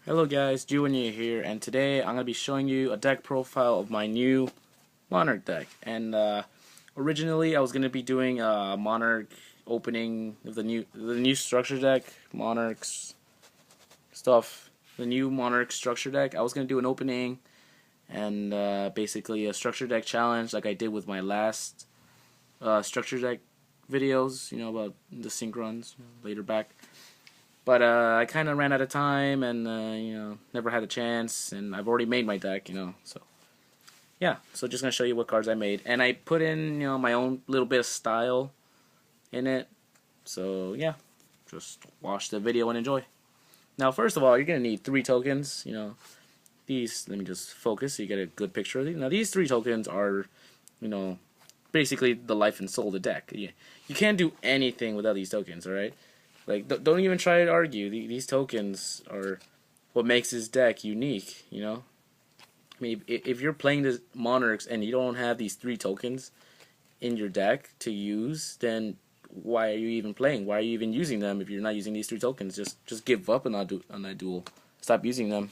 Hello guys, Yugioh here, and today I'm going to be showing you a deck profile of my new Monarch deck. And originally I was going to be doing a Monarch opening of the new structure deck, Monarchs stuff, the new Monarch structure deck. I was going to do an opening and basically a structure deck challenge like I did with my last structure deck videos, about the sync runs later back. But I kind of ran out of time and, never had a chance, and I've already made my deck, so yeah. So just going to show you what cards I made. And I put in, my own little bit of style in it. So yeah, just watch the video and enjoy. Now, first of all, you're going to need 3 tokens, These, let me just focus so you get a good picture of these. Now, these 3 tokens are, basically the life and soul of the deck. You can't do anything without these tokens, alright? Like, don't even try to argue. These tokens are what makes this deck unique, I mean, if you're playing the Monarchs and you don't have these 3 tokens in your deck to use, then why are you even playing? Why are you even using them if you're not using these 3 tokens? Just give up on that duel. Stop using them.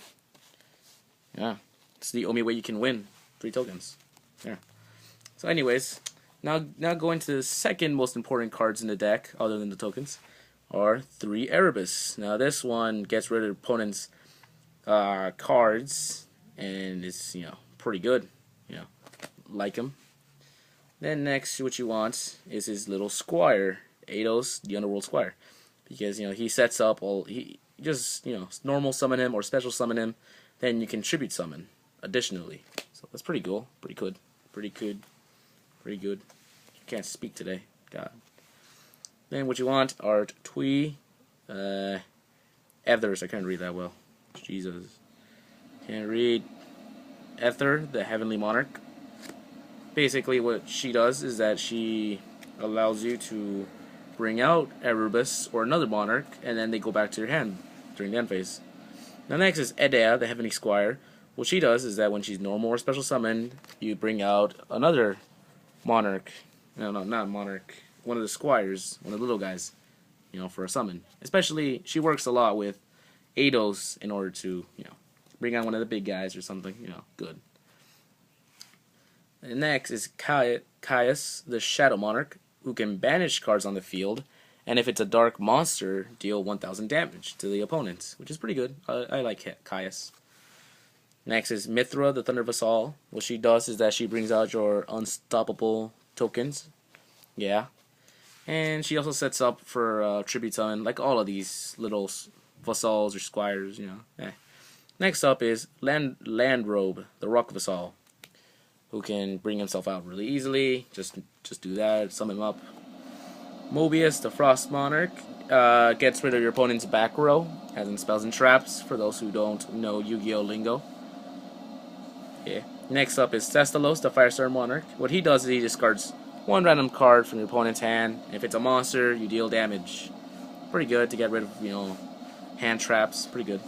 Yeah, it's the only way you can win. 3 tokens. Yeah. So anyways, now going to the second most important cards in the deck, other than the tokens, are 3 Erebus. Now this one gets rid of opponent's cards, and it's pretty good. Like him. Then next, what you want is his little Squire, Eidos, the Underworld Squire, because he sets up he just normal summon him or special summon him, then you can tribute summon additionally. So that's pretty cool, pretty good. Can't speak today, God. Then what you want are 2 Ethers. I can't read that well. Jesus. Can't read. Ether, the Heavenly Monarch. Basically what she does is that she allows you to bring out Erebus or another Monarch, and then they go back to your hand during the end phase. Now next is Edea, the Heavenly Squire. What she does is that when she's normal or special summoned, you bring out another Monarch. No, not Monarch. One of the Squires, one of the little guys, for a summon. Especially, she works a lot with Eidos in order to, bring out one of the big guys or something, good. And next is Caius, the Shadow Monarch, who can banish cards on the field, and if it's a dark monster, deal 1000 damage to the opponent, which is pretty good. I like Caius. Next is Mithra, the Thunder Vassal. What she does is that she brings out your unstoppable tokens. Yeah. And she also sets up for tribute summon, like all of these little vassals or squires, Next up is Landrobe, the Rock Vassal, who can bring himself out really easily. Just do that, summon him up. Mobius, the Frost Monarch, gets rid of your opponent's back row, as in spells and traps, for those who don't know Yu-Gi-Oh lingo. Yeah. Next up is Thestalos, the Firestar Monarch. What he does is he discards 1 random card from your opponent's hand. If it's a monster, you deal damage. Pretty good to get rid of, hand traps. Pretty good.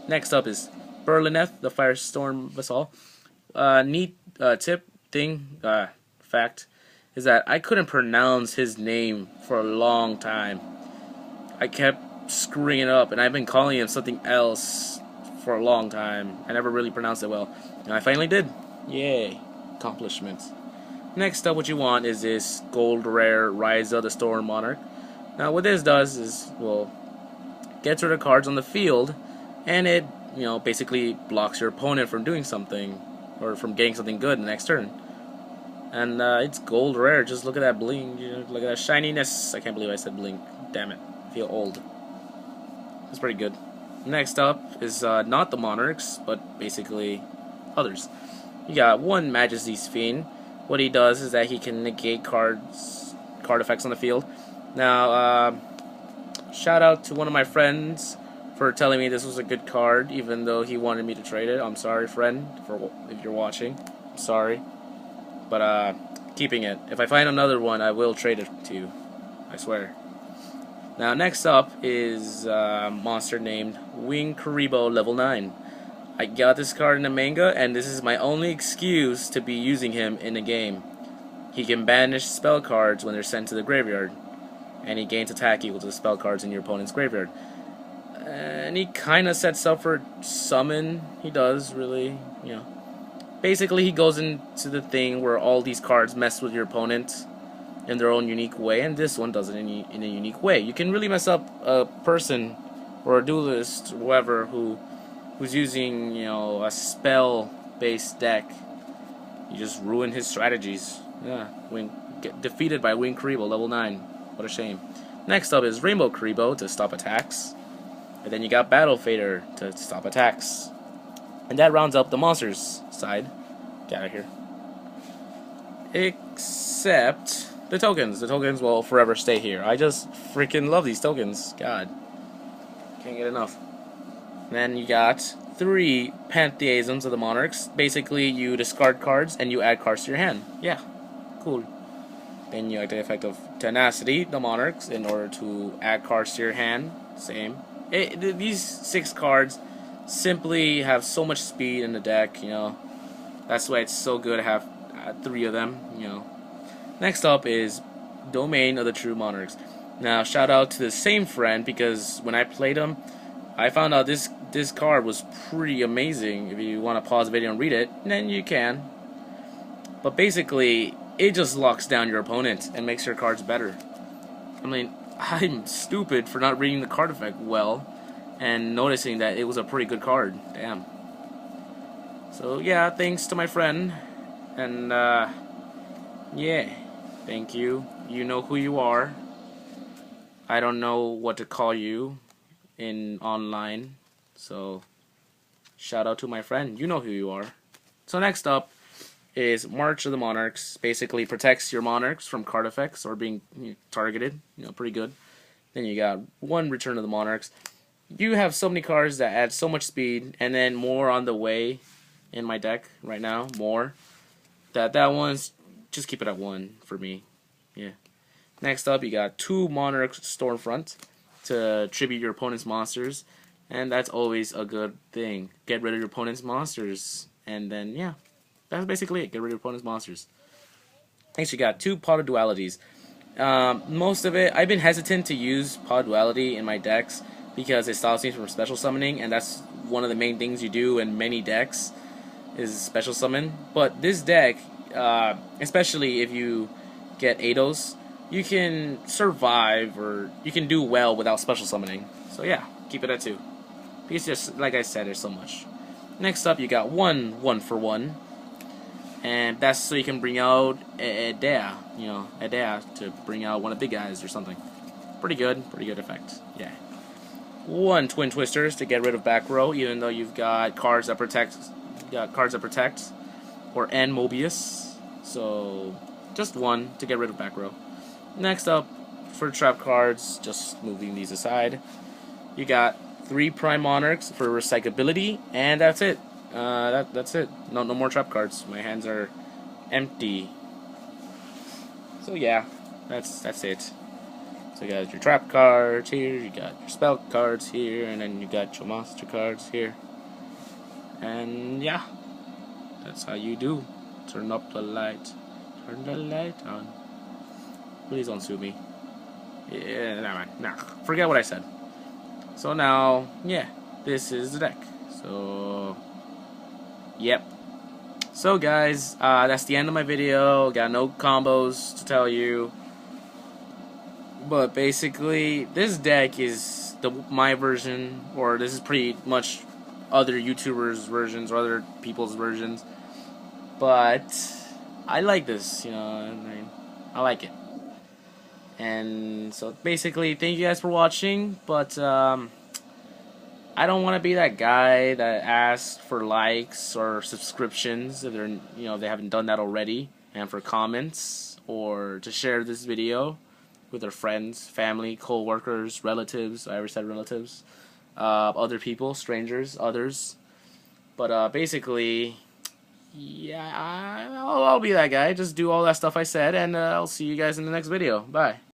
Next up is Berlineth, the Firestorm Vassal. Neat fact, is that I couldn't pronounce his name for a long time. I kept screwing it up, and I've been calling him something else for a long time. I never really pronounced it well, and I finally did. Yay. Accomplishments. Next up, what you want is this gold rare Ryza, the Storm Monarch. Now, what this does is, gets rid of cards on the field, and it, basically blocks your opponent from doing something, or from getting something good the next turn. And it's gold rare. Just look at that bling. Look at that shininess. I can't believe I said blink. Damn it. I feel old. It's pretty good. Next up is not the Monarchs, but basically others. You got 1 Majesty's Fiend. What he does is that he can negate card effects on the field. Now, shout out to one of my friends for telling me this was a good card, even though he wanted me to trade it. I'm sorry, friend, if you're watching. I'm sorry. But, keeping it. If I find another one, I will trade it to you. I swear. Now, next up is a monster named Wing Karibo level 9. I got this card in the manga, and this is my only excuse to be using him in a game. He can banish spell cards when they're sent to the graveyard, and he gains attack equal to the spell cards in your opponent's graveyard. And he kind of sets up for summon. He does, really, you know. Basically, he goes into the thing where all these cards mess with your opponent in their own unique way, and this one does it in a unique way. You can really mess up a person or a duelist, or whoever, who's using, you know, a spell-based deck. You just ruin his strategies. Yeah, get defeated by Wing Karibo, level 9. What a shame. Next up is Rainbow Karibo to stop attacks. And then you got Battle Fader to stop attacks. And that rounds up the monsters side. Get out of here. Except the tokens. The tokens will forever stay here. I just freaking love these tokens. God. Can't get enough. And then you got 3 Pantheisms of the Monarchs. Basically, you discard cards and you add cards to your hand. Yeah. Cool. Then you activate the effect of Tenacity, the Monarchs, in order to add cards to your hand. Same. These 6 cards simply have so much speed in the deck, you know. That's why it's so good to have 3 of them, you know. Next up is Domain of the True Monarchs. Now, shout out to the same friend, because when I played him, I found out this card was pretty amazing. If you want to pause the video and read it, then you can. But basically, it just locks down your opponent and makes your cards better. I mean, I'm stupid for not reading the card effect well and noticing that it was a pretty good card. Damn. So yeah, thanks to my friend, and yeah, thank you. You know who you are. I don't know what to call you in online, so shout out to my friend. You know who you are. So next up is March of the Monarchs. Basically protects your monarchs from card effects or being targeted. You know, pretty good. Then you got 1 Return of the Monarchs. You have so many cards that add so much speed, and then more on the way in my deck right now. More. That one's just keep it at 1 for me. Yeah. Next up, you got 2 Monarch Stormfront to tribute your opponent's monsters, and that's always a good thing. Get rid of your opponent's monsters, and then yeah. That's basically it. Get rid of your opponent's monsters. Next, you got 2 Pot of Dualities. Most of it, I've been hesitant to use Pot of Duality in my decks because it stops me from special summoning, and that's one of the main things you do in many decks is special summon. But this deck, especially if you get Eidos, you can survive or you can do well without special summoning. So yeah, keep it at 2. Because just like I said, there's so much. Next up, you got 1 for 1. And that's so you can bring out Edea, you know, Edea to bring out one of the big guys or something. Pretty good effect. Yeah. 1 Twin Twisters to get rid of back row, even though you've got cards that protect, or N Mobius. So just 1 to get rid of back row. Next up, for trap cards, just moving these aside, you got 3 Prime Monarchs for recyclability, and that's it. That's it. No more trap cards. My hands are empty. So yeah, that's it. So you got your trap cards here, you got your spell cards here, and then you got your monster cards here. And yeah, that's how you do. Turn up the light. Turn the light on. Please don't sue me. Yeah, nah, forget what I said. So now, yeah, this is the deck. So yep. So guys, that's the end of my video. Got no combos to tell you. But basically, this deck is my version, or this is pretty much other YouTubers' versions or other people's versions. But I like this, you know, I like it. And so basically, thank you guys for watching, but I don't want to be that guy that asks for likes or subscriptions if they're, you know, they haven't done that already, and for comments or to share this video with their friends, family, co-workers, relatives. I already said relatives, other people, strangers, others. But basically, yeah, I'll be that guy. Just do all that stuff I said, and I'll see you guys in the next video. Bye.